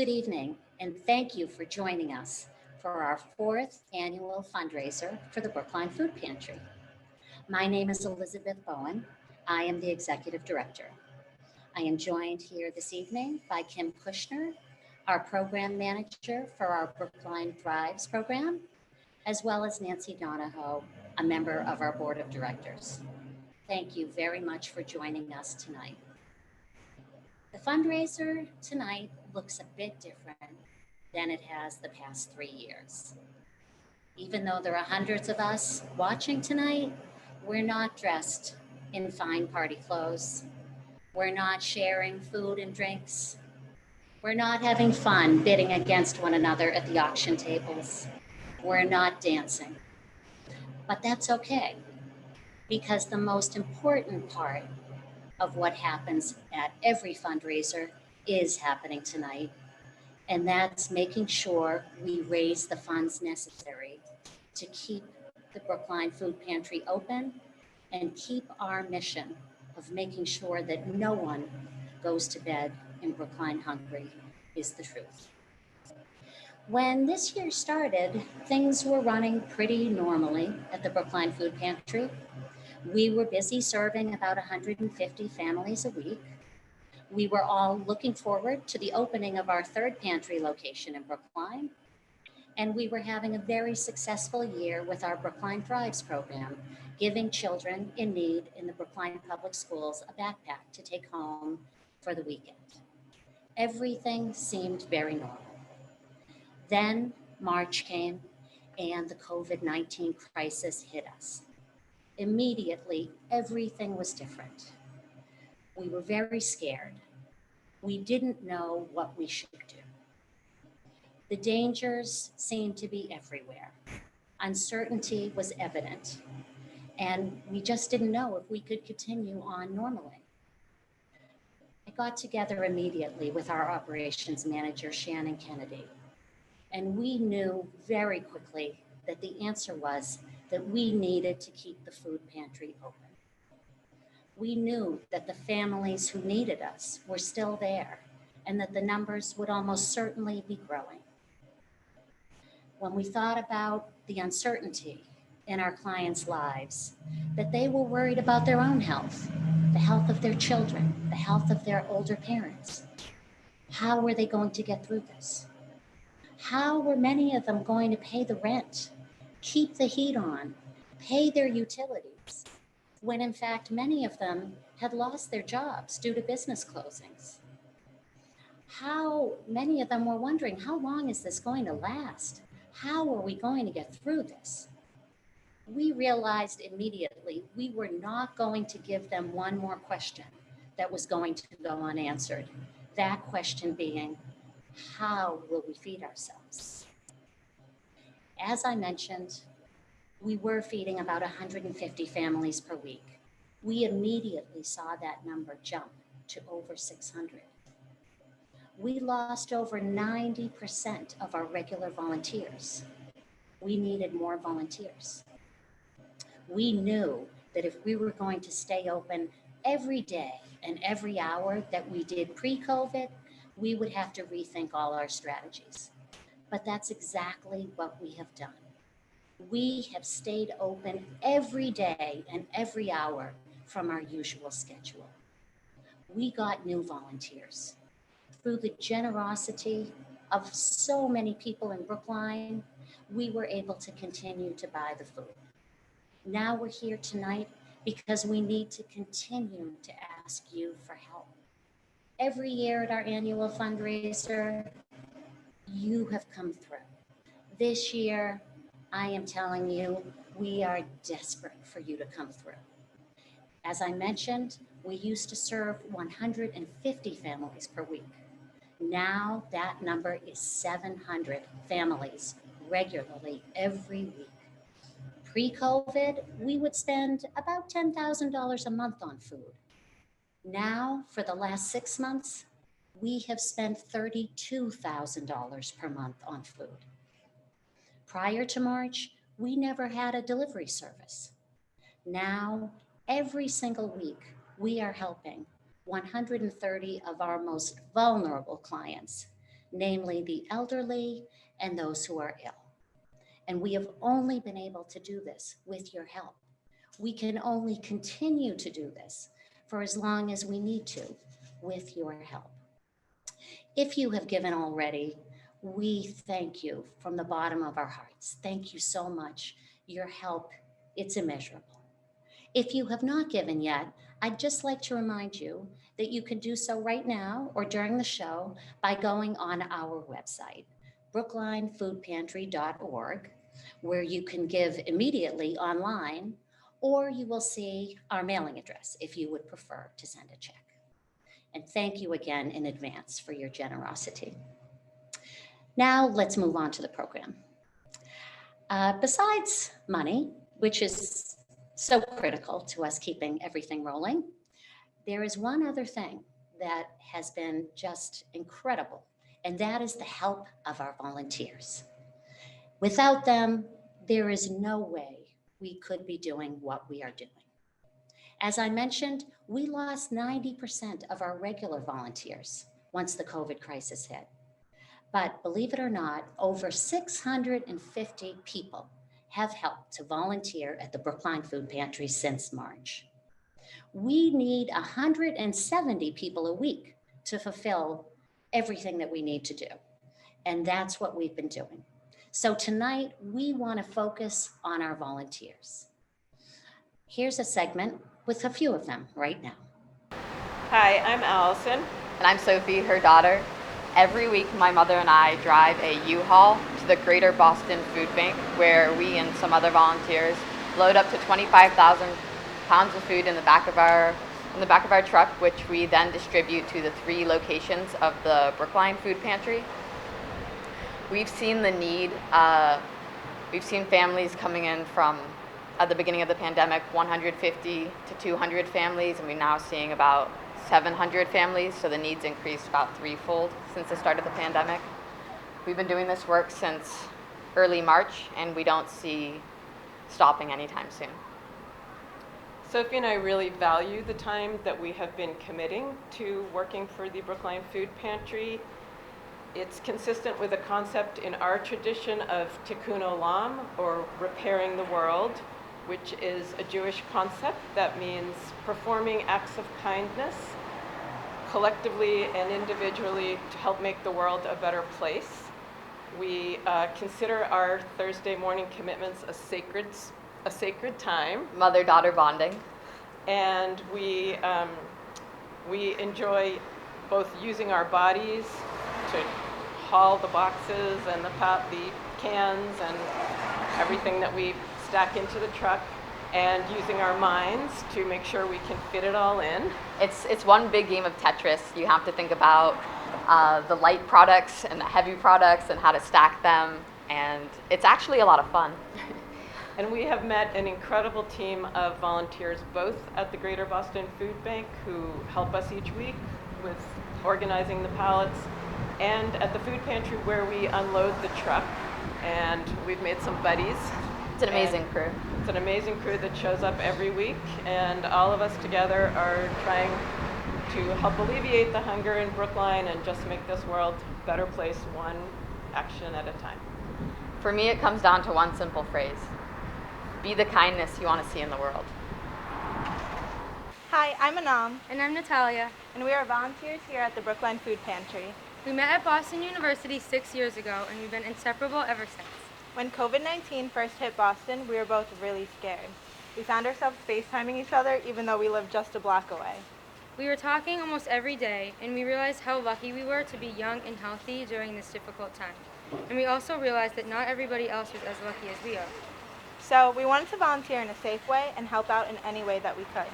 Good evening, and thank you for joining us for our fourth annual fundraiser for the Brookline Food Pantry. My name is Elizabeth Bowen. I am the Executive Director. I am joined here this evening by Kim Kushner, our Program Manager for our Brookline Thrives program, as well as Nancy Donahoe, a member of our Board of Directors. Thank you very much for joining us tonight. The fundraiser tonight looks a bit different than it has the past 3 years. Even though there are hundreds of us watching tonight, we're not dressed in fine party clothes. We're not sharing food and drinks. We're not having fun bidding against one another at the auction tables. We're not dancing. But that's okay, because the most important part of what happens at every fundraiser is happening tonight, and that's making sure we raise the funds necessary to keep the Brookline Food Pantry open and keep our mission of making sure that no one goes to bed in Brookline hungry is the truth. When this year started, things were running pretty normally at the Brookline Food Pantry. We were busy serving about 150 families a week. We were all looking forward to the opening of our third pantry location in Brookline. And we were having a very successful year with our Brookline Thrives program, giving children in need in the Brookline Public Schools a backpack to take home for the weekend. Everything seemed very normal. Then March came and the COVID-19 crisis hit us. Immediately, everything was different. We were very scared. We didn't know what we should do. The dangers seemed to be everywhere. Uncertainty was evident, and we just didn't know if we could continue on normally. I got together immediately with our operations manager, Shannon Kennedy, and we knew very quickly that the answer was that we needed to keep the food pantry open. We knew that the families who needed us were still there and that the numbers would almost certainly be growing. When we thought about the uncertainty in our clients' lives, that they were worried about their own health, the health of their children, the health of their older parents, how were they going to get through this? How were many of them going to pay the rent, keep the heat on, pay their utilities, when in fact many of them had lost their jobs due to business closings? How many of them were wondering, how long is this going to last? How are we going to get through this? We realized immediately we were not going to give them one more question that was going to go unanswered. That question being, how will we feed ourselves? As I mentioned, we were feeding about 150 families per week. We immediately saw that number jump to over 600. We lost over 90% of our regular volunteers. We needed more volunteers. We knew that if we were going to stay open every day and every hour that we did pre-COVID, we would have to rethink all our strategies. But that's exactly what we have done. We have stayed open every day and every hour from our usual schedule. We got new volunteers. Through the generosity of so many people in Brookline, we were able to continue to buy the food. Now we're here tonight because we need to continue to ask you for help. Every year at our annual fundraiser, you have come through. This year, I am telling you, we are desperate for you to come through. As I mentioned, we used to serve 150 families per week. Now that number is 700 families regularly every week. Pre-COVID, we would spend about $10,000 a month on food. Now, for the last 6 months, we have spent $32,000 per month on food. Prior to March, we never had a delivery service. Now, every single week, we are helping 130 of our most vulnerable clients namely the elderly and those who are ill. And we have only been able to do this with your help. We can only continue to do this for as long as we need to with your help. If you have given already, we thank you from the bottom of our hearts. Thank you so much. Your help, it's immeasurable. If you have not given yet, I'd just like to remind you that you can do so right now or during the show by going on our website, brooklinefoodpantry.org, where you can give immediately online, or you will see our mailing address if you would prefer to send a check. And thank you again in advance for your generosity. Now let's move on to the program. Besides money, which is so critical to us keeping everything rolling, there is one other thing that has been just incredible, and that is the help of our volunteers. Without them, there is no way we could be doing what we are doing. As I mentioned, we lost 90% of our regular volunteers once the COVID crisis hit. But believe it or not, over 650 people have helped to volunteer at the Brookline Food Pantry since March. We need 170 people a week to fulfill everything that we need to do. And that's what we've been doing. So tonight, we want to focus on our volunteers. Here's a segment with a few of them right now. Hi, I'm Allison. And I'm Sophie, her daughter. Every week, my mother and I drive a U-Haul to the Greater Boston Food Bank, where we and some other volunteers load up to 25,000 pounds of food in the back of our truck, which we then distribute to the 3 locations of the Brookline Food Pantry. We've seen the need. We've seen families coming in from, at the beginning of the pandemic, 150 to 200 families, and we're now seeing about 700 families, so the needs increased about threefold since the start of the pandemic. We've been doing this work since early March, and we don't see stopping anytime soon. Sophie and I really value the time that we have been committing to working for the Brookline Food Pantry. It's consistent with a concept in our tradition of tikkun olam, or repairing the world, which is a Jewish concept that means performing acts of kindness collectively and individually to help make the world a better place. We consider our Thursday morning commitments a sacred time. Mother-daughter bonding. And we enjoy both using our bodies to haul the boxes and the cans and everything that we stack into the truck, and using our minds to make sure we can fit it all in. It's one big game of Tetris. You have to think about the light products and the heavy products and how to stack them, and it's actually a lot of fun. And we have met an incredible team of volunteers, both at the Greater Boston Food Bank, who help us each week with organizing the pallets, and at the food pantry where we unload the truck. And we've made some buddies. It's an amazing crew. It's an amazing crew that shows up every week, and all of us together are trying to help alleviate the hunger in Brookline and just make this world a better place, one action at a time. For me, it comes down to one simple phrase: be the kindness you want to see in the world. Hi, I'm Anam. And I'm Natalia. And we are volunteers here at the Brookline Food Pantry. We met at Boston University 6 years ago, and we've been inseparable ever since. When COVID-19 first hit Boston, we were both really scared. We found ourselves FaceTiming each other even though we lived just a block away. We were talking almost every day, and we realized how lucky we were to be young and healthy during this difficult time. And we also realized that not everybody else was as lucky as we are. So we wanted to volunteer in a safe way and help out in any way that we could.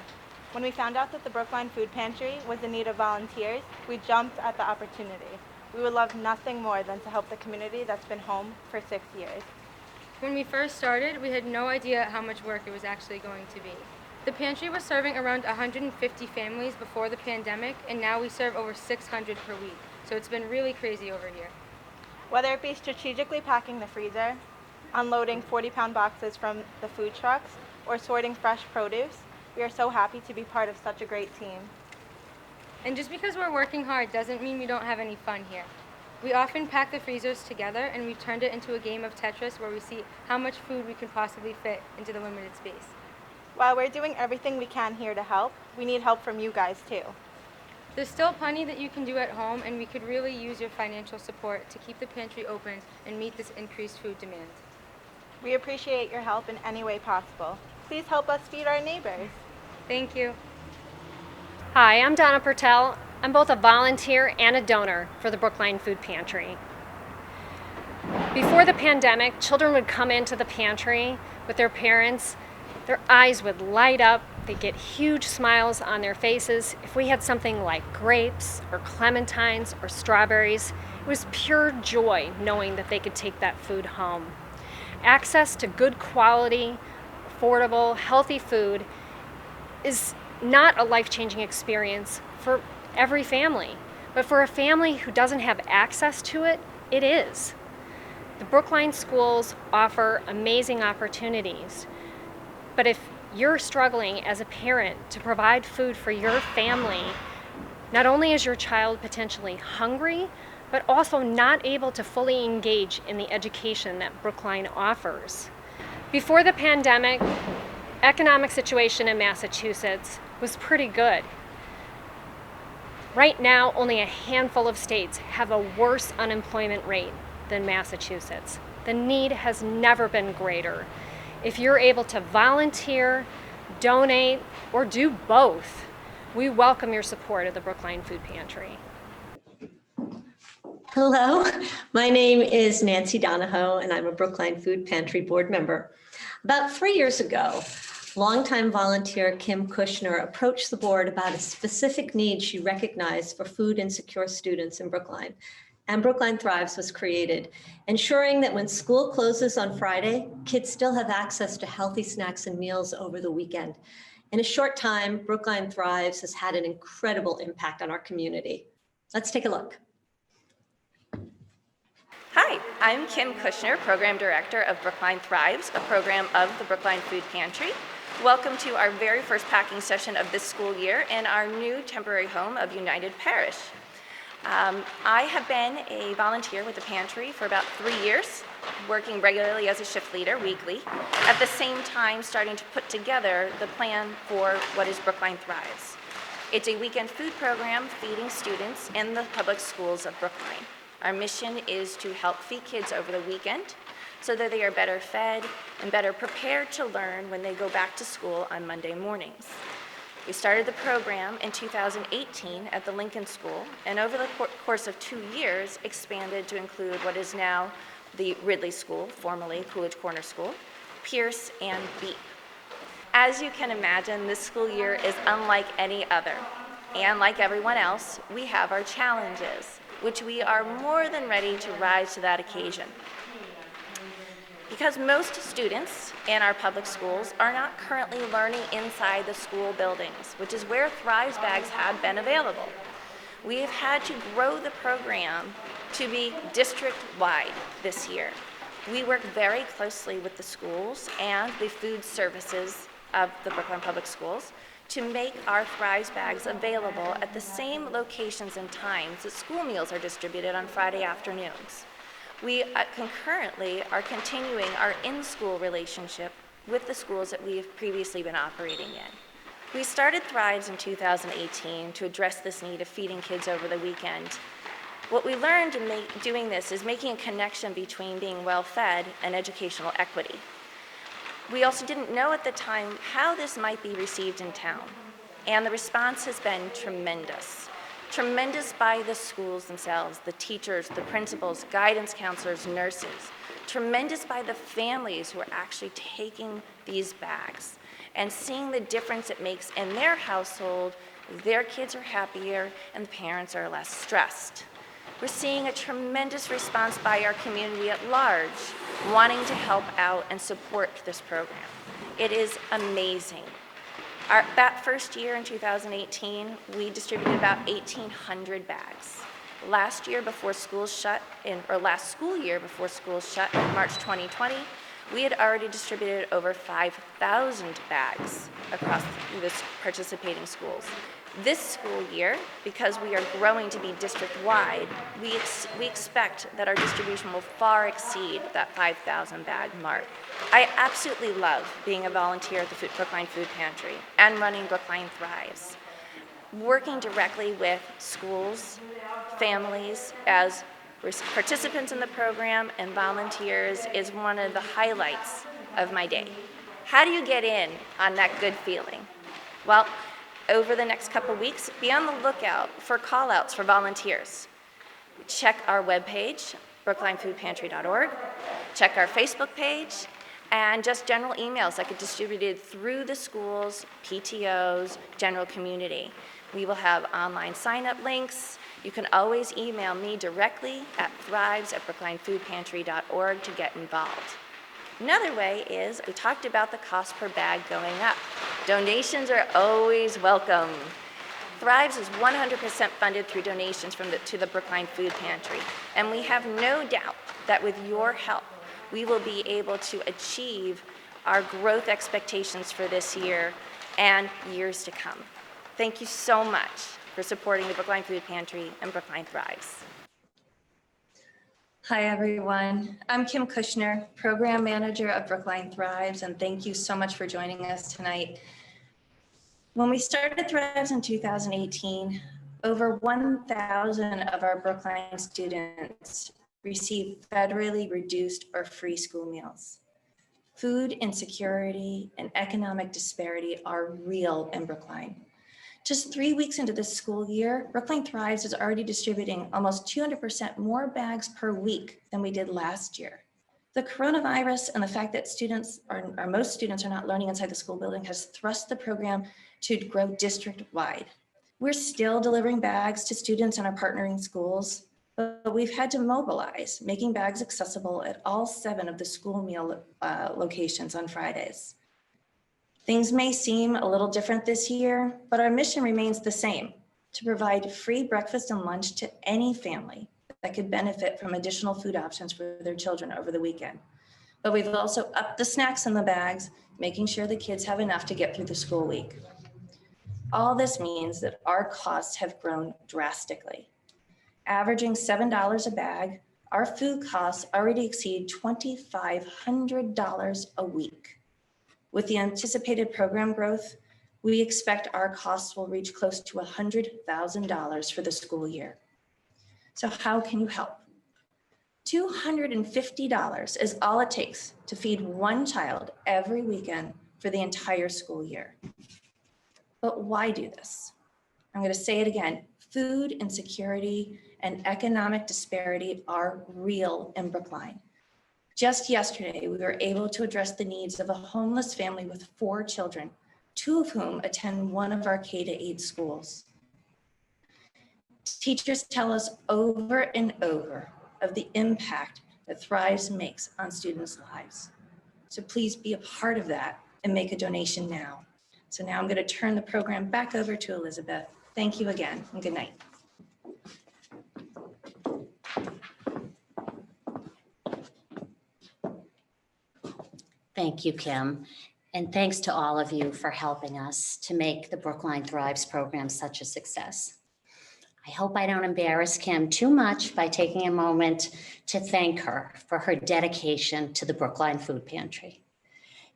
When we found out that the Brookline Food Pantry was in need of volunteers, we jumped at the opportunity. We would love nothing more than to help the community that's been home for 6 years. When we first started, we had no idea how much work it was actually going to be. The pantry was serving around 150 families before the pandemic, and now we serve over 600 per week. So it's been really crazy over here. Whether it be strategically packing the freezer, unloading 40-pound boxes from the food trucks, or sorting fresh produce, we are so happy to be part of such a great team. And just because we're working hard doesn't mean we don't have any fun here. We often pack the freezers together and we've turned it into a game of Tetris where we see how much food we can possibly fit into the limited space. While we're doing everything we can here to help, we need help from you guys too. There's still plenty that you can do at home, and we could really use your financial support to keep the pantry open and meet this increased food demand. We appreciate your help in any way possible. Please help us feed our neighbors. Thank you. Hi, I'm Donna Pertel. I'm both a volunteer and a donor for the Brookline Food Pantry. Before the pandemic, children would come into the pantry with their parents. Their eyes would light up. They'd get huge smiles on their faces. If we had something like grapes or clementines or strawberries, it was pure joy knowing that they could take that food home. Access to good quality, affordable, healthy food is not a life-changing experience for every family, but for a family who doesn't have access to it, it is. The Brookline schools offer amazing opportunities, but if you're struggling as a parent to provide food for your family, not only is your child potentially hungry, but also not able to fully engage in the education that Brookline offers. Before the pandemic, economic situation in Massachusetts was pretty good. Right now, only a handful of states have a worse unemployment rate than Massachusetts. The need has never been greater. If you're able to volunteer, donate, or do both, we welcome your support of the Brookline Food Pantry. Hello, my name is Nancy Donahoe, and I'm a Brookline Food Pantry board member. About 3 years ago, longtime volunteer Kim Kushner approached the board about a specific need she recognized for food insecure students in Brookline. And Brookline Thrives was created, ensuring that when school closes on Friday, kids still have access to healthy snacks and meals over the weekend. In a short time, Brookline Thrives has had an incredible impact on our community. Let's take a look. Hi, I'm Kim Kushner, Program Director of Brookline Thrives, a program of the Brookline Food Pantry. Welcome to our very first packing session of this school year in our new temporary home of United Parish. I have been a volunteer with the pantry for about 3 years, working regularly as a shift leader weekly, at the same time starting to put together the plan for what is Brookline Thrives. It's a weekend food program feeding students in the public schools of Brookline. Our mission is to help feed kids over the weekend so that they are better fed and better prepared to learn when they go back to school on Monday mornings. We started the program in 2018 at the Lincoln School, and over the course of 2 years expanded to include what is now the Ridley School, formerly Coolidge Corner School, Pierce, and Beep. As you can imagine, this school year is unlike any other. And like everyone else, we have our challenges, which we are more than ready to rise to that occasion. Because most students in our public schools are not currently learning inside the school buildings, which is where Thrives bags have been available. We have had to grow the program to be district-wide this year. We work very closely with the schools and the food services of the Brookline Public Schools to make our Thrives bags available at the same locations and times that school meals are distributed on Friday afternoons. We concurrently are continuing our in-school relationship with the schools that we have previously been operating in. We started Thrives in 2018 to address this need of feeding kids over the weekend. What we learned in doing this is making a connection between being well-fed and educational equity. We also didn't know at the time how this might be received in town, and the response has been tremendous. Tremendous by the schools themselves, the teachers, the principals, guidance counselors, nurses. Tremendous by the families who are actually taking these bags and seeing the difference it makes in their household. Their kids are happier and the parents are less stressed. We're seeing a tremendous response by our community at large, wanting to help out and support this program. It is amazing. That first year in 2018, we distributed about 1,800 bags. Last year before schools shut, last school year before schools shut in March 2020, we had already distributed over 5,000 bags across the participating schools. This school year, because we are growing to be district-wide, we expect that our distribution will far exceed that 5,000 bag mark. I absolutely love being a volunteer at the Brookline Food Pantry and running Brookline Thrives. Working directly with schools, families, as participants in the program and volunteers is one of the highlights of my day. How do you get in on that good feeling? Well, over the next couple weeks, be on the lookout for call-outs for volunteers. Check our webpage, brooklinefoodpantry.org, check our Facebook page, and just general emails that get distributed through the schools, PTOs, general community. We will have online sign-up links. You can always email me directly at thrives@brooklinefoodpantry.org to get involved. Another way is, we talked about the cost per bag going up. Donations are always welcome. Thrives is 100% funded through donations to the Brookline Food Pantry, and we have no doubt that with your help, we will be able to achieve our growth expectations for this year and years to come. Thank you so much for supporting the Brookline Food Pantry and Brookline Thrives. Hi, everyone. I'm Kim Kushner, Program Manager of Brookline Thrives, and thank you so much for joining us tonight. When we started Thrives in 2018, over 1,000 of our Brookline students received federally reduced or free school meals. Food insecurity and economic disparity are real in Brookline. Just 3 weeks into this school year, Brookline Thrives is already distributing almost 200% more bags per week than we did last year. The coronavirus and the fact that most students are not learning inside the school building has thrust the program to grow district-wide. We're still delivering bags to students in our partnering schools, but we've had to mobilize, making bags accessible at all 7 of the school meal locations on Fridays. Things may seem a little different this year, but our mission remains the same: to provide free breakfast and lunch to any family that could benefit from additional food options for their children over the weekend. But we've also upped the snacks in the bags, making sure the kids have enough to get through the school week. All this means that our costs have grown drastically. Averaging $7 a bag, our food costs already exceed $2,500 a week. With the anticipated program growth, we expect our costs will reach close to $100,000 for the school year. So how can you help? $250 is all it takes to feed one child every weekend for the entire school year. But why do this? I'm going to say it again. Food insecurity and economic disparity are real in Brookline. Just yesterday, we were able to address the needs of a homeless family with 4 children, 2 of whom attend one of our K-8 schools. Teachers tell us over and over of the impact that Thrives makes on students' lives. So please be a part of that and make a donation now. So now I'm going to turn the program back over to Elizabeth. Thank you again, and good night. Thank you, Kim. And thanks to all of you for helping us to make the Brookline Thrives program such a success. I hope I don't embarrass Kim too much by taking a moment to thank her for her dedication to the Brookline Food Pantry.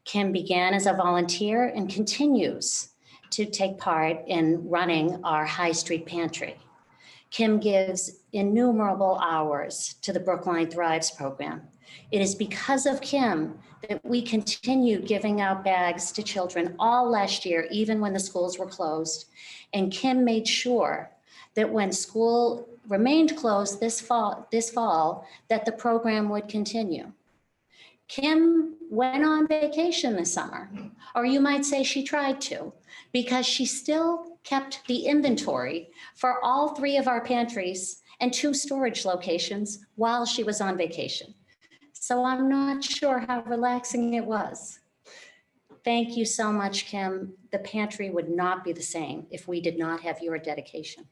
Kim began as a volunteer and continues to take part in running our High Street Pantry. Kim gives innumerable hours to the Brookline Thrives program. It is because of Kim that we continued giving out bags to children all last year, even when the schools were closed. And Kim made sure that when school remained closed this fall, that the program would continue. Kim went on vacation this summer, or you might say she tried to, because she still kept the inventory for all 3 of our pantries and 2 storage locations while she was on vacation. So I'm not sure how relaxing it was. Thank you so much, Kim. The pantry would not be the same if we did not have your dedication.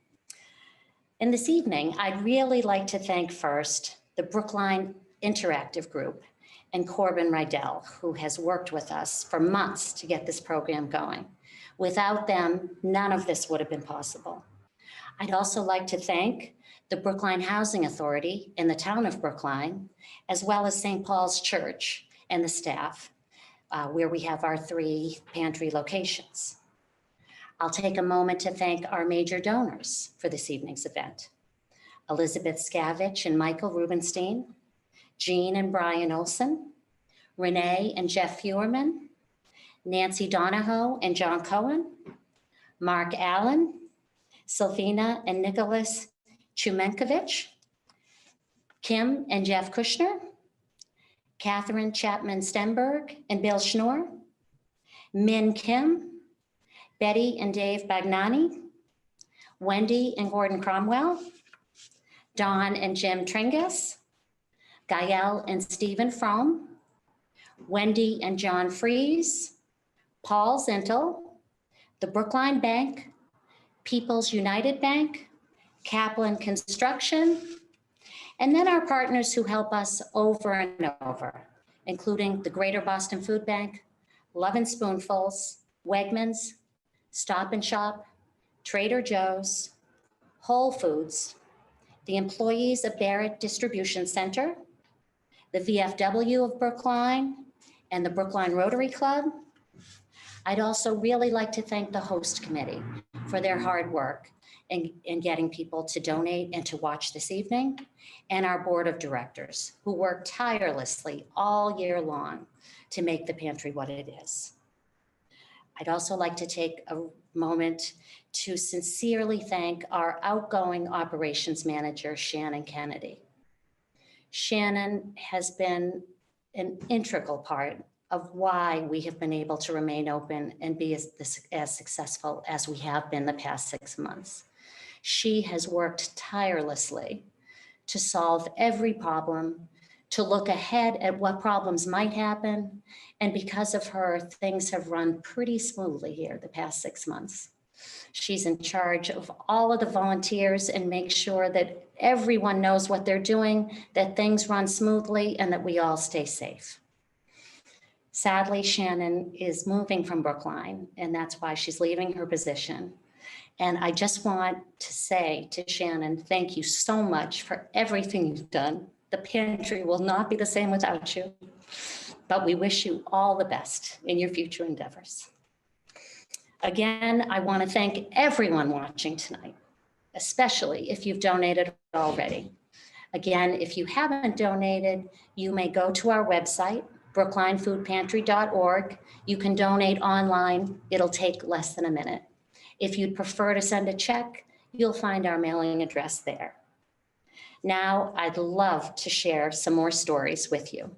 And this evening, I'd really like to thank first the Brookline Interactive Group and Corbin Rydell, who has worked with us for months to get this program going. Without them, none of this would have been possible. I'd also like to thank the Brookline Housing Authority in the town of Brookline, as well as St. Paul's Church and the staff, where we have our 3 pantry locations. I'll take a moment to thank our major donors for this evening's event: Elizabeth Scavich and Michael Rubenstein, Jean and Brian Olson, Renee and Jeff Feuerman, Nancy Donahoe and John Cohen, Mark Allen, Sylvina and Nicholas Chumenkovich, Kim and Jeff Kushner, Catherine Chapman Stenberg and Bill Schnorr, Min Kim, Betty and Dave Bagnani, Wendy and Gordon Cromwell, Don and Jim Tringus, Gael and Stephen Fromm, Wendy and John Fries, Paul Zintel, the Brookline Bank, People's United Bank, Kaplan Construction, and then our partners who help us over and over, including the Greater Boston Food Bank, Lovin' Spoonfuls, Wegmans, Stop and Shop, Trader Joe's, Whole Foods, the employees of Barrett Distribution Center, the VFW of Brookline, and the Brookline Rotary Club. I'd also really like to thank the host committee for their hard work in getting people to donate and to watch this evening, and our board of directors who work tirelessly all year long to make the pantry what it is. I'd also like to take a moment to sincerely thank our outgoing operations manager, Shannon Kennedy. Shannon has been an integral part of why we have been able to remain open and be as successful as we have been the past 6 months. She has worked tirelessly to solve every problem, to look ahead at what problems might happen. And because of her, things have run pretty smoothly here the past 6 months. She's in charge of all of the volunteers and makes sure that everyone knows what they're doing, that things run smoothly, and that we all stay safe. Sadly, Shannon is moving from Brookline, and that's why she's leaving her position. And I just want to say to Shannon, thank you so much for everything you've done. The pantry will not be the same without you, but we wish you all the best in your future endeavors. Again, I want to thank everyone watching tonight, especially if you've donated already. Again, if you haven't donated, you may go to our website, brooklinefoodpantry.org. You can donate online. It'll take less than a minute. If you'd prefer to send a check, you'll find our mailing address there. Now, I'd love to share some more stories with you.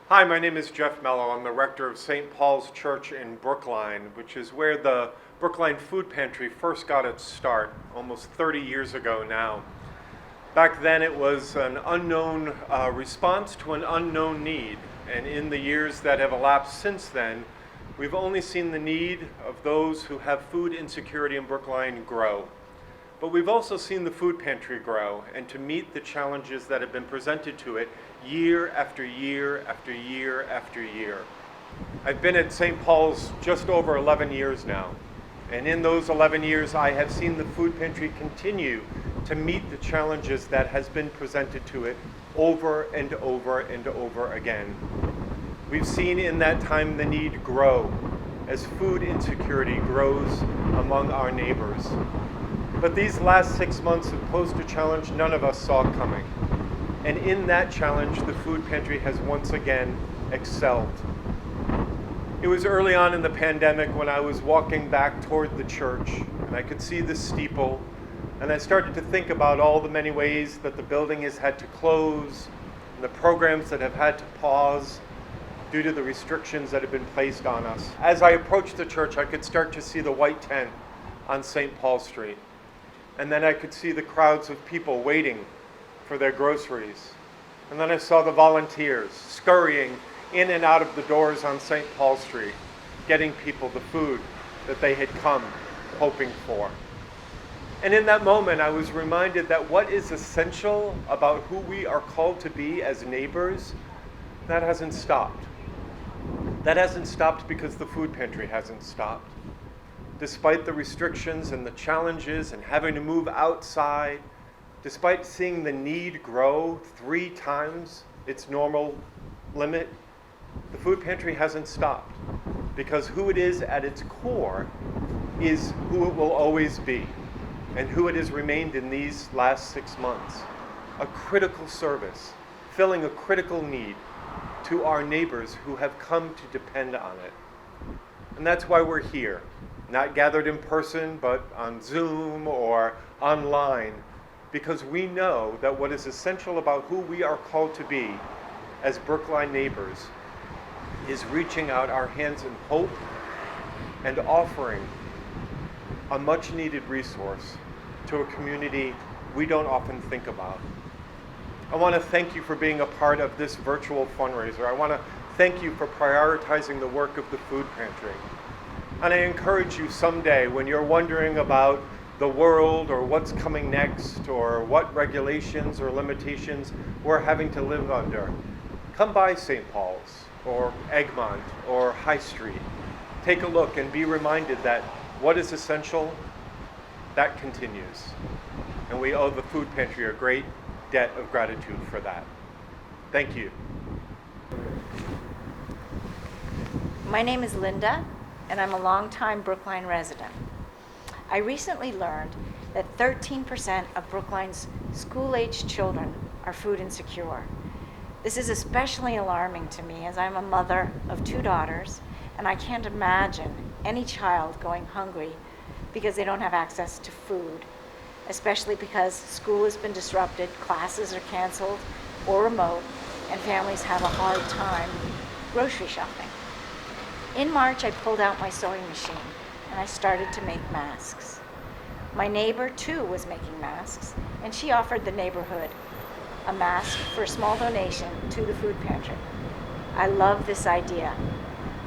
Hi, my name is Jeff Mello. I'm the rector of St. Paul's Church in Brookline, which is where the Brookline Food Pantry first got its start, almost 30 years ago now. Back then, it was an unknown response to an unknown need. And in the years that have elapsed since then, we've only seen the need of those who have food insecurity in Brookline grow. But we've also seen the food pantry grow, and to meet the challenges that have been presented to it year after year after year after year. I've been at St. Paul's just over 11 years now. And in those 11 years, I have seen the food pantry continue to meet the challenges that has been presented to it over and over and over again. We've seen in that time the need grow as food insecurity grows among our neighbors. But these last 6 months have posed a challenge none of us saw coming. And in that challenge, the food pantry has once again excelled. It was early on in the pandemic when I was walking back toward the church, and I could see the steeple, and I started to think about all the many ways that the building has had to close, and the programs that have had to pause due to the restrictions that have been placed on us. As I approached the church, I could start to see the white tent on St. Paul Street. And then I could see the crowds of people waiting for their groceries. And then I saw the volunteers scurrying in and out of the doors on St. Paul Street, getting people the food that they had come hoping for. And in that moment, I was reminded that what is essential about who we are called to be as neighbors, that hasn't stopped. That hasn't stopped because the food pantry hasn't stopped. Despite the restrictions and the challenges and having to move outside, despite seeing the need grow 3 times its normal limit, the food pantry hasn't stopped, because who it is at its core is who it will always be, and who it has remained in these last 6 months. A critical service, filling a critical need to our neighbors who have come to depend on it. And that's why we're here, not gathered in person, but on Zoom or online, because we know that what is essential about who we are called to be as Brookline neighbors is reaching out our hands in hope and offering a much needed resource to a community we don't often think about. I want to thank you for being a part of this virtual fundraiser. I want to thank you for prioritizing the work of the food pantry. And I encourage you someday, when you're wondering about the world or what's coming next or what regulations or limitations we're having to live under, come by St. Paul's or Egmont or High Street. Take a look and be reminded that what is essential, that continues. And we owe the food pantry a great debt of gratitude for that. Thank you. My name is Linda, and I'm a longtime Brookline resident. I recently learned that 13% of Brookline's school-aged children are food insecure. This is especially alarming to me, as I'm a mother of 2 daughters, and I can't imagine any child going hungry because they don't have access to food, especially because school has been disrupted, classes are canceled or remote, and families have a hard time grocery shopping. In March, I pulled out my sewing machine and I started to make masks. My neighbor too was making masks, and she offered the neighborhood a mask for a small donation to the food pantry. I love this idea.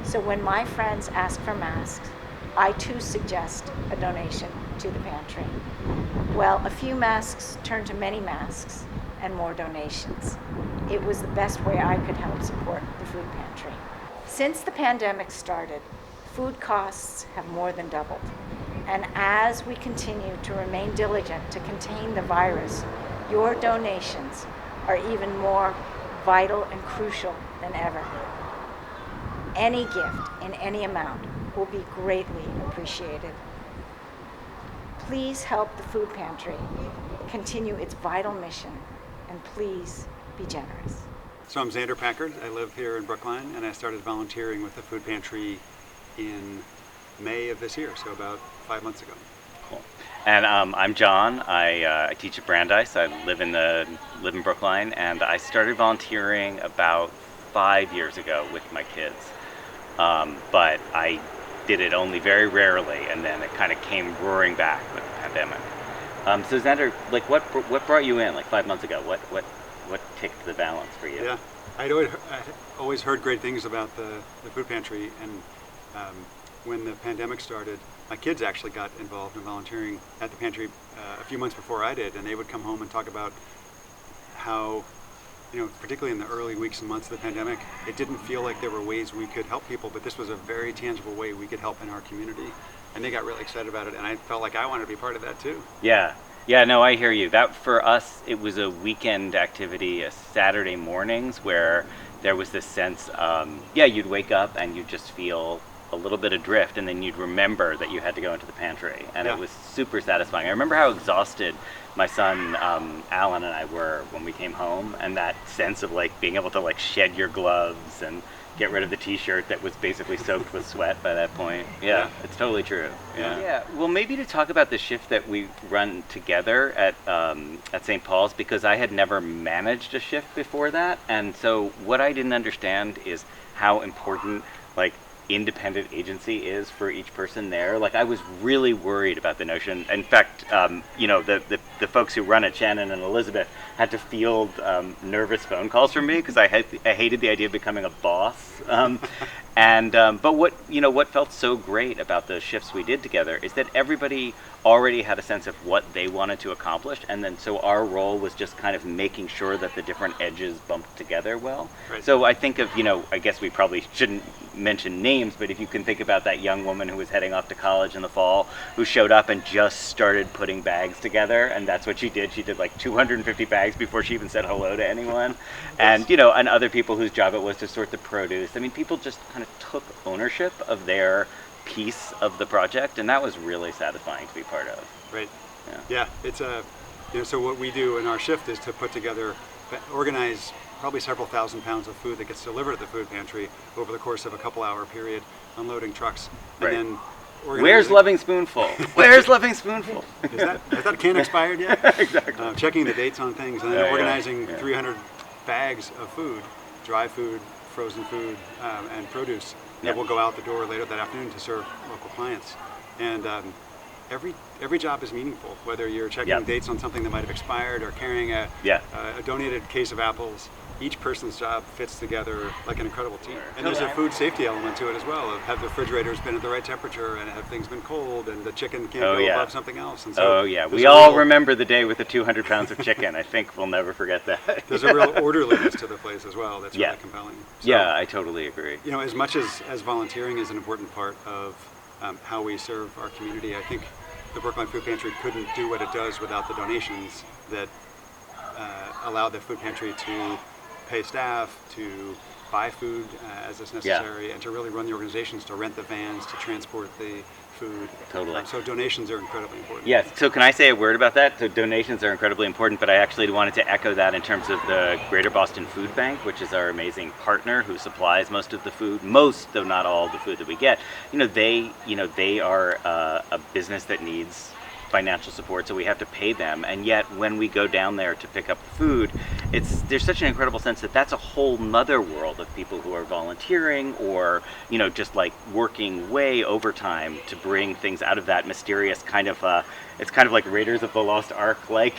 So when my friends ask for masks, I too suggest a donation to the pantry. Well, a few masks turned to many masks and more donations. It was the best way I could help support the food pantry. Since the pandemic started, food costs have more than doubled. And as we continue to remain diligent to contain the virus, your donations are even more vital and crucial than ever. Any gift in any amount will be greatly appreciated. Please help the food pantry continue its vital mission, and please be generous. So I'm Xander Packard. I live here in Brookline, and I started volunteering with the food pantry in May of this year, so about 5 months ago. Cool. And I'm John. I teach at Brandeis. I live in Brookline, and I started volunteering about 5 years ago with my kids. But I did it only very rarely, and then it kind of came roaring back with the pandemic. So Xander, like, what brought you in like 5 months ago? What ticked the balance for you? Yeah, I'd always heard great things about the food pantry, and when the pandemic started, my kids actually got involved in volunteering at the pantry a few months before I did, and they would come home and talk about how, particularly in the early weeks and months of the pandemic, it didn't feel like there were ways we could help people, but this was a very tangible way we could help in our community. And they got really excited about it, and I felt like I wanted to be part of that too. Yeah, no, I hear you. That, for us, it was a weekend activity, a Saturday mornings, where there was this sense, you'd wake up and you'd just feel a little bit adrift, and then you'd remember that you had to go into the pantry, and It was super satisfying. I remember how exhausted my son Alan and I were when we came home, and that sense of like being able to like shed your gloves and get rid of the t-shirt that was basically soaked with sweat by that point. Yeah, it's totally true. Yeah. Well, maybe to talk about the shift that we run together at St. Paul's, because I had never managed a shift before that, and so what I didn't understand is how important like independent agency is for each person there. Like, I was really worried about the notion. In fact, the folks who run it, Shannon and Elizabeth, had to field nervous phone calls from me because I hated the idea of becoming a boss. But what felt so great about the shifts we did together is that everybody already had a sense of what they wanted to accomplish, and then so our role was just kind of making sure that the different edges bumped together well. Right. So I think of, I guess we probably shouldn't mention names, but if you can think about that young woman who was heading off to college in the fall, who showed up and just started putting bags together, and that's what she did. She did like 250 bags before she even said hello to anyone. And, you know, and other people whose job it was to sort the produce. I mean, people just kind of took ownership of their piece of the project, and that was really satisfying to be part of. Right. Yeah, it's a, you know, so what we do in our shift is to put together, organize probably several thousand pounds of food that gets delivered at the food pantry over the course of a couple-hour period, unloading trucks, and then Where's Loving Spoonful? Where's Loving Spoonful? Is that can expired yet? Exactly. Checking the dates on things, and then organizing 300 bags of food, dry food, frozen food, and produce that will go out the door later that afternoon to serve local clients. And every job is meaningful, whether you're checking dates on something that might have expired or carrying a donated case of apples. Each person's job fits together like an incredible team. And there's a food safety element to it as well. Have the refrigerators been at the right temperature, and have things been cold, and the chicken can't go above something else. And so we all remember the day with the 200 pounds of chicken. I think we'll never forget that. There's a real orderliness to the place as well that's really compelling. So, yeah, I totally agree. You know, as much as volunteering is an important part of how we serve our community, I think the Brookline Food Pantry couldn't do what it does without the donations that allow the food pantry to pay staff, to buy food as is necessary, and to really run the organizations, to rent the vans, to transport the food. Totally. So donations are incredibly important. Yes. So can I say a word about that? So donations are incredibly important, but I actually wanted to echo that in terms of the Greater Boston Food Bank, which is our amazing partner who supplies most of the food, most though not all of the food that we get. They are a business that needs financial support, so we have to pay them, and yet when we go down there to pick up the food, there's such an incredible sense that that's a whole nother world of people who are volunteering or just like working way overtime to bring things out of that mysterious kind of it's kind of like Raiders of the Lost Ark like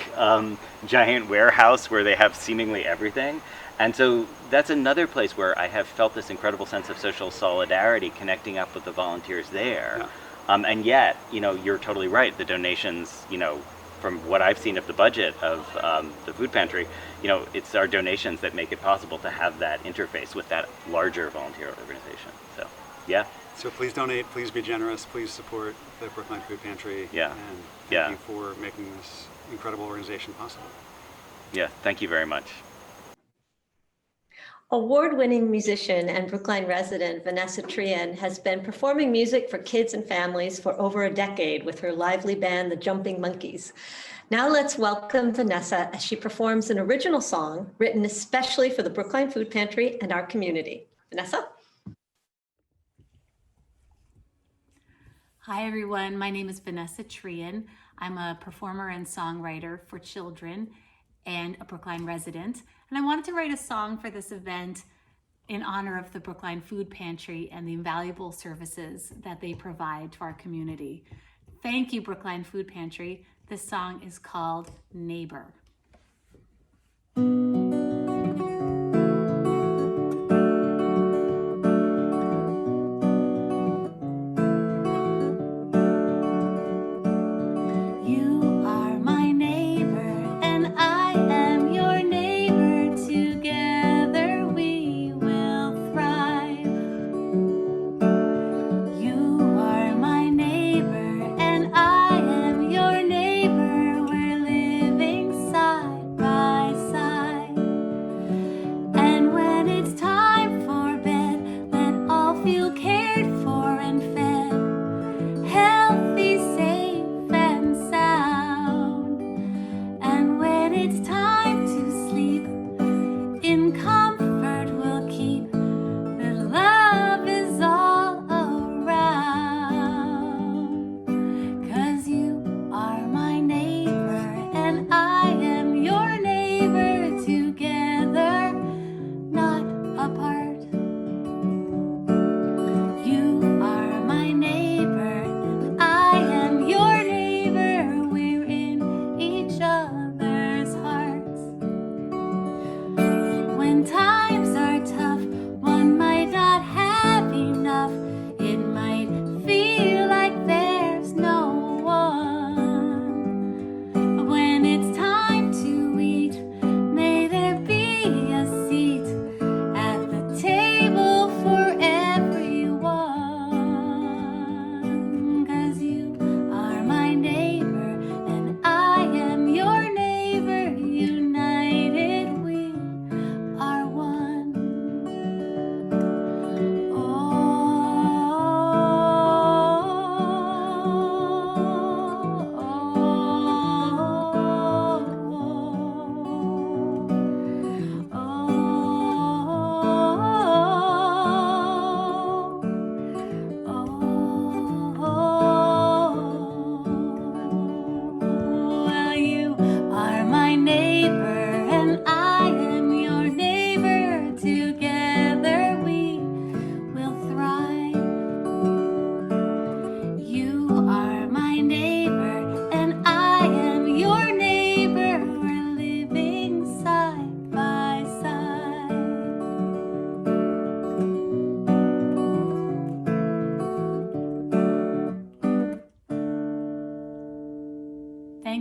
giant warehouse where they have seemingly everything. And so that's another place where I have felt this incredible sense of social solidarity connecting up with the volunteers there. And yet, you're totally right. The donations, from what I've seen of the budget of the food pantry, it's our donations that make it possible to have that interface with that larger volunteer organization. So, yeah. So please donate, please be generous, please support the Brookline Food Pantry. And thank you for making this incredible organization possible. Yeah, thank you very much. Award-winning musician and Brookline resident Vanessa Trien has been performing music for kids and families for over a decade with her lively band, the Jumping Monkeys. Now let's welcome Vanessa as she performs an original song written especially for the Brookline Food Pantry and our community. Vanessa? Hi everyone, my name is Vanessa Trien. I'm a performer and songwriter for children and a Brookline resident. And I wanted to write a song for this event in honor of the Brookline Food Pantry and the invaluable services that they provide to our community. Thank you, Brookline Food Pantry. This song is called Neighbor.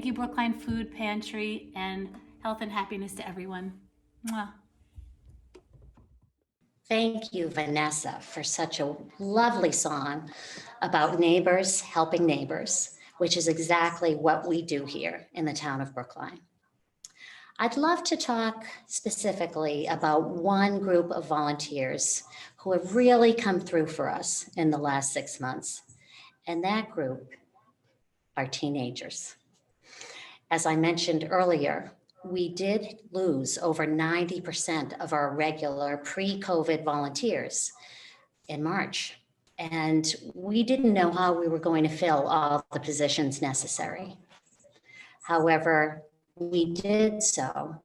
Thank you, Brookline Food Pantry, and health and happiness to everyone. Mwah. Thank you, Vanessa, for such a lovely song about neighbors helping neighbors, which is exactly what we do here in the town of Brookline. I'd love to talk specifically about one group of volunteers who have really come through for us in the last 6 months, and that group are teenagers. As I mentioned earlier, we did lose over 90% of our regular pre-COVID volunteers in March. And we didn't know how we were going to fill all the positions necessary. However, we did so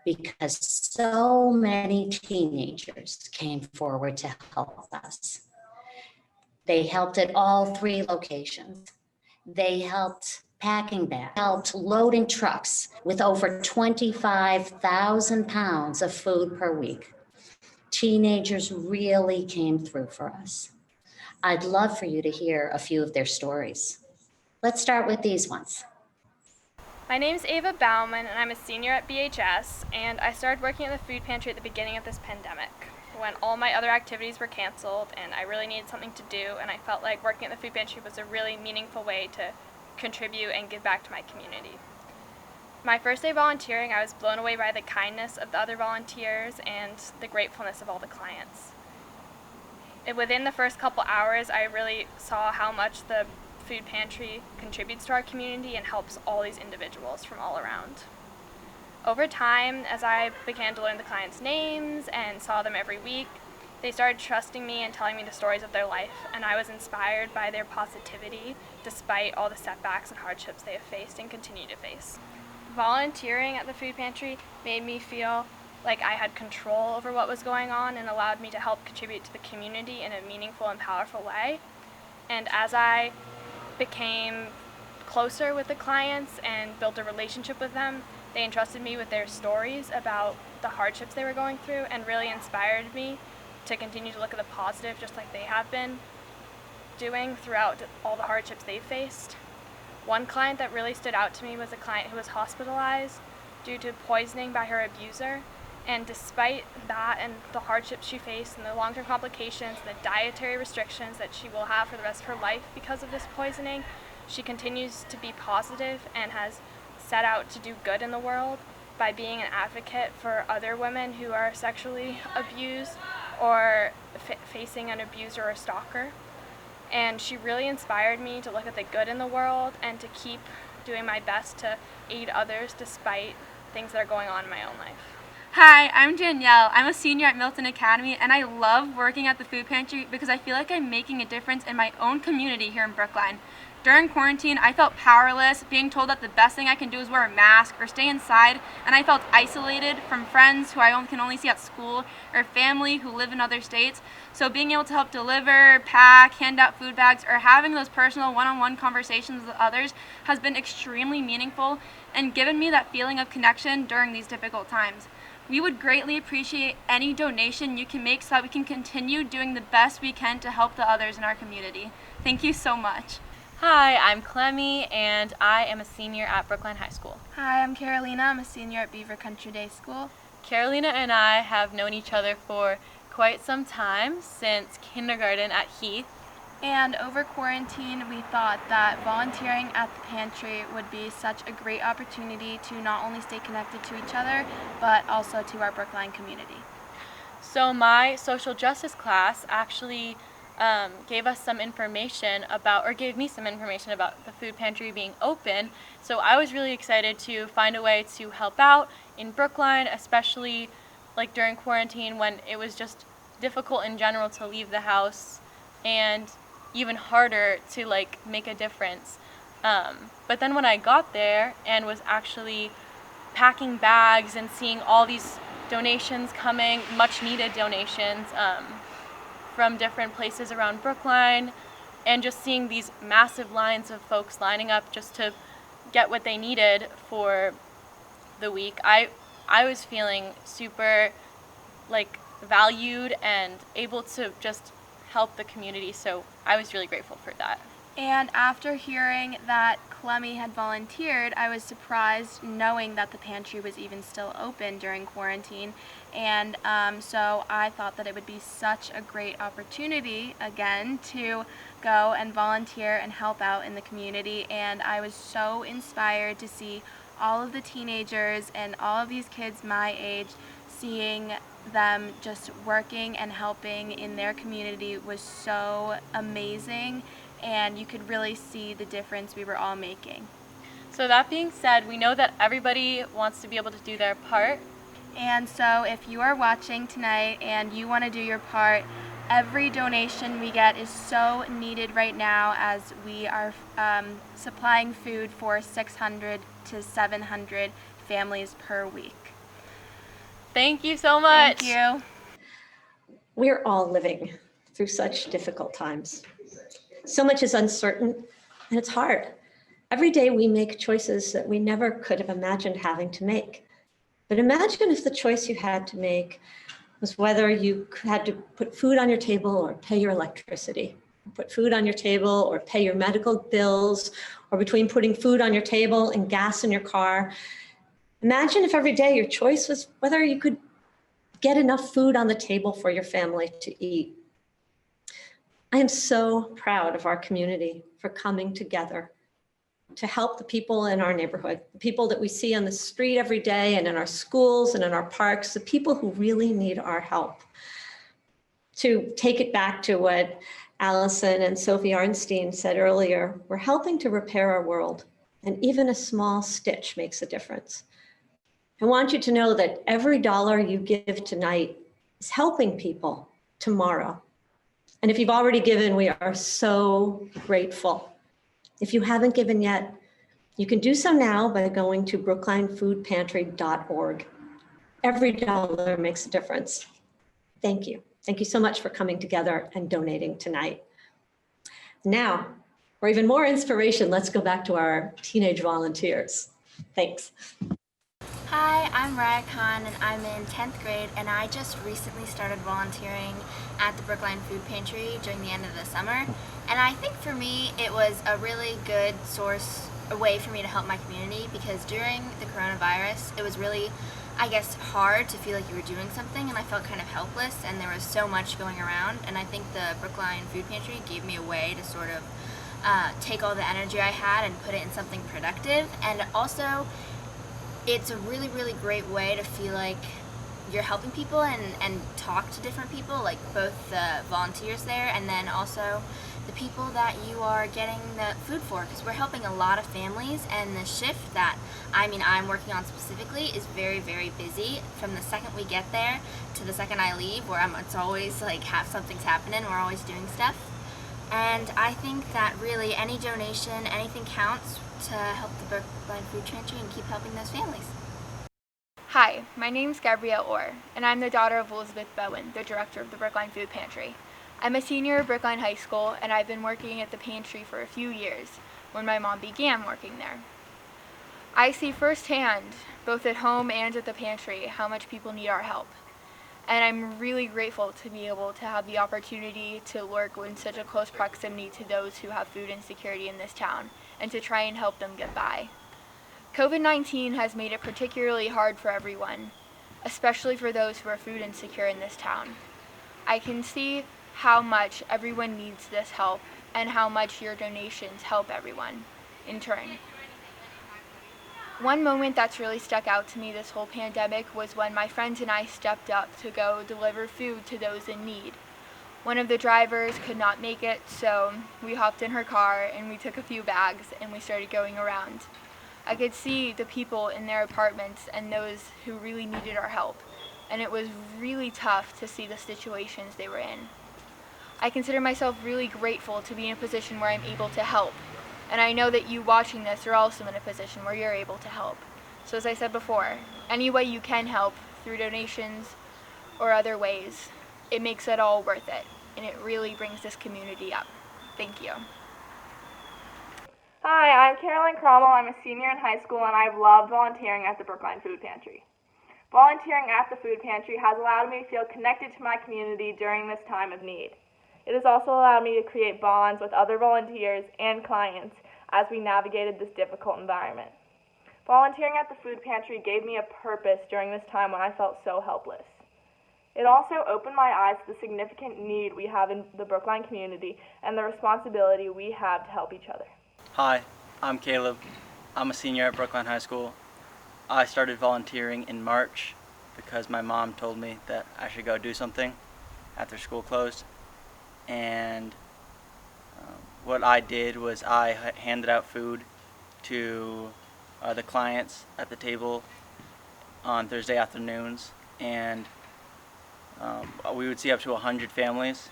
because so many teenagers came forward to help us. They helped at all 3 locations. They helped packing bags, helped loading trucks with over 25,000 pounds of food per week. Teenagers really came through for us. I'd love for you to hear a few of their stories. Let's start with these ones. My name is Ava Bauman, and I'm a senior at BHS, and I started working at the food pantry at the beginning of this pandemic, when all my other activities were canceled, and I really needed something to do, and I felt like working at the food pantry was a really meaningful way to contribute and give back to my community. My first day volunteering, I was blown away by the kindness of the other volunteers and the gratefulness of all the clients. And within the first couple hours, I really saw how much the food pantry contributes to our community and helps all these individuals from all around. Over time, as I began to learn the clients' names and saw them every week, they started trusting me and telling me the stories of their life, and I was inspired by their positivity despite all the setbacks and hardships they have faced and continue to face. Volunteering at the food pantry made me feel like I had control over what was going on and allowed me to help contribute to the community in a meaningful and powerful way. And as I became closer with the clients and built a relationship with them, they entrusted me with their stories about the hardships they were going through and really inspired me to continue to look at the positive just like they have been doing throughout all the hardships they faced. One client that really stood out to me was a client who was hospitalized due to poisoning by her abuser. And despite that and the hardships she faced and the long-term complications, the dietary restrictions that she will have for the rest of her life because of this poisoning, she continues to be positive and has set out to do good in the world by being an advocate for other women who are sexually abused or facing an abuser or stalker. And she really inspired me to look at the good in the world and to keep doing my best to aid others despite things that are going on in my own life. Hi, I'm Danielle. I'm a senior at Milton Academy, and I love working at the food pantry because I feel like I'm making a difference in my own community here in Brookline. During quarantine, I felt powerless, being told that the best thing I can do is wear a mask or stay inside, and I felt isolated from friends who I can only see at school or family who live in other states. So being able to help deliver, pack, hand out food bags, or having those personal one-on-one conversations with others has been extremely meaningful and given me that feeling of connection during these difficult times. We would greatly appreciate any donation you can make so that we can continue doing the best we can to help the others in our community. Thank you so much. Hi, I'm Clemmy, and I am a senior at Brookline High School. Hi, I'm Carolina. I'm a senior at Beaver Country Day School. Carolina and I have known each other for quite some time, since kindergarten at Heath. And over quarantine, we thought that volunteering at the pantry would be such a great opportunity to not only stay connected to each other, but also to our Brookline community. So my social justice class actually gave us some information about, or gave me some information about the food pantry being open. So I was really excited to find a way to help out in Brookline, especially like during quarantine when it was just difficult in general to leave the house and even harder to like make a difference. But then when I got there and was actually packing bags and seeing all these donations coming, much needed donations, from different places around Brookline, and just seeing these massive lines of folks lining up just to get what they needed for the week, I was feeling super like valued and able to just help the community, so I was really grateful for that. And after hearing that Clemmy had volunteered, I was surprised knowing that the pantry was even still open during quarantine. And so I thought that it would be such a great opportunity, again, to go and volunteer and help out in the community. And I was so inspired to see all of the teenagers and all of these kids my age, seeing them just working and helping in their community was so amazing, and you could really see the difference we were all making. So that being said, we know that everybody wants to be able to do their part. And so if you are watching tonight and you want to do your part, every donation we get is so needed right now, as we are supplying food for 600 to 700 families per week. Thank you so much. Thank you. We're all living through such difficult times. So much is uncertain, and it's hard. Every day we make choices that we never could have imagined having to make. But imagine if the choice you had to make was whether you had to put food on your table or pay your electricity, put food on your table or pay your medical bills, or between putting food on your table and gas in your car. Imagine if every day your choice was whether you could get enough food on the table for your family to eat. I am so proud of our community for coming together to help the people in our neighborhood, the people that we see on the street every day and in our schools and in our parks, the people who really need our help. To take it back to what Allison and Sophie Arnstein said earlier, we're helping to repair our world, and even a small stitch makes a difference. I want you to know that every dollar you give tonight is helping people tomorrow. And if you've already given, we are so grateful. If you haven't given yet, you can do so now by going to brooklinefoodpantry.org. Every dollar makes a difference. Thank you. Thank you so much for coming together and donating tonight. Now, for even more inspiration, let's go back to our teenage volunteers. Thanks. Hi, I'm Raya Khan, and I'm in 10th grade, and I just recently started volunteering at the Brookline Food Pantry during the end of the summer. And I think for me, it was a really good a way for me to help my community, because during the coronavirus, it was really, I guess, hard to feel like you were doing something, and I felt kind of helpless, and there was so much going around. And I think the Brookline Food Pantry gave me a way to sort of take all the energy I had and put it in something productive. And also, it's a really, really great way to feel like you're helping people and talk to different people, like both the volunteers there and then also the people that you are getting the food for, because we're helping a lot of families, and the shift that I'm working on specifically is very, very busy from the second we get there to the second I leave, where it's always like something's happening, we're always doing stuff. And I think that really any donation, anything counts to help the Brookline Food Pantry and keep helping those families. Hi, my name's Gabrielle Orr, and I'm the daughter of Elizabeth Bowen, the director of the Brookline Food Pantry. I'm a senior at Brookline High School, and I've been working at the pantry for a few years, when my mom began working there. I see firsthand, both at home and at the pantry, how much people need our help. And I'm really grateful to be able to have the opportunity to work in such a close proximity to those who have food insecurity in this town, and to try and help them get by. COVID-19 has made it particularly hard for everyone, especially for those who are food insecure in this town. I can see how much everyone needs this help, and how much your donations help everyone, in turn. One moment that's really stuck out to me this whole pandemic was when my friends and I stepped up to go deliver food to those in need. One of the drivers could not make it, so we hopped in her car and we took a few bags and we started going around. I could see the people in their apartments and those who really needed our help, and it was really tough to see the situations they were in. I consider myself really grateful to be in a position where I'm able to help. And I know that you watching this are also in a position where you're able to help. So as I said before, any way you can help through donations or other ways, it makes it all worth it. And it really brings this community up. Thank you. Hi, I'm Caroline Cromwell. I'm a senior in high school, and I've loved volunteering at the Brookline Food Pantry. Volunteering at the food pantry has allowed me to feel connected to my community during this time of need. It has also allowed me to create bonds with other volunteers and clients as we navigated this difficult environment. Volunteering at the food pantry gave me a purpose during this time when I felt so helpless. It also opened my eyes to the significant need we have in the Brookline community and the responsibility we have to help each other. Hi, I'm Caleb. I'm a senior at Brookline High School. I started volunteering in March because my mom told me that I should go do something after school closed. And what I did was I handed out food to the clients at the table on Thursday afternoons, and we would see up to 100 families.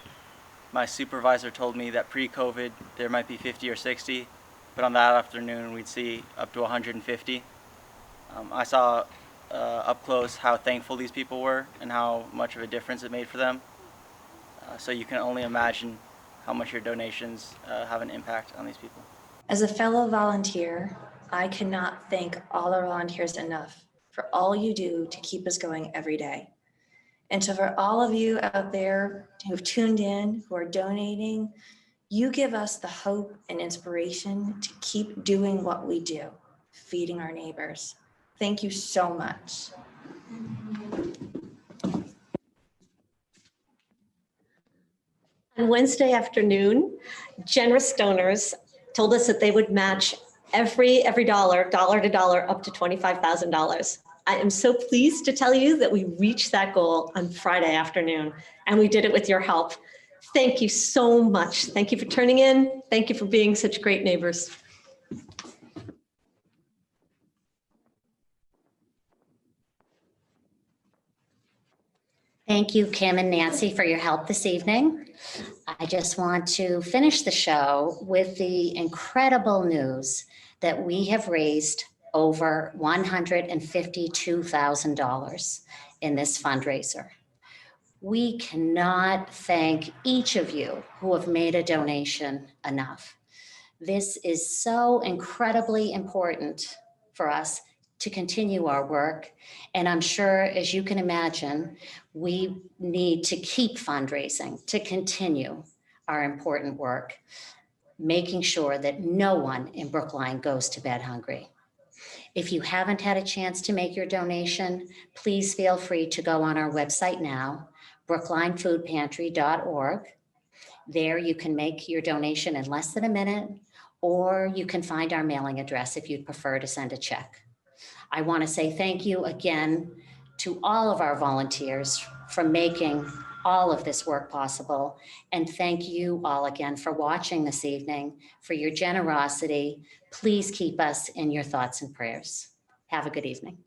My supervisor told me that pre-COVID there might be 50 or 60, but on that afternoon we'd see up to 150. I saw up close how thankful these people were and how much of a difference it made for them. So you can only imagine how much your donations have an impact on these people. As a fellow volunteer, I cannot thank all our volunteers enough for all you do to keep us going every day. And to for all of you out there who've tuned in, who are donating, you give us the hope and inspiration to keep doing what we do, feeding our neighbors. Thank you so much. On Wednesday afternoon, generous donors told us that they would match every dollar to dollar, up to $25,000. I am so pleased to tell you that we reached that goal on Friday afternoon, and we did it with your help. Thank you so much. Thank you for turning in. Thank you for being such great neighbors. Thank you, Kim and Nancy, for your help this evening. I just want to finish the show with the incredible news that we have raised over $152,000 in this fundraiser. We cannot thank each of you who have made a donation enough. This is so incredibly important for us to continue our work. And I'm sure, as you can imagine, we need to keep fundraising to continue our important work, making sure that no one in Brookline goes to bed hungry. If you haven't had a chance to make your donation, please feel free to go on our website now, brooklinefoodpantry.org. There you can make your donation in less than a minute, or you can find our mailing address if you'd prefer to send a check. I want to say thank you again to all of our volunteers for making all of this work possible. And thank you all again for watching this evening, for your generosity. Please keep us in your thoughts and prayers. Have a good evening.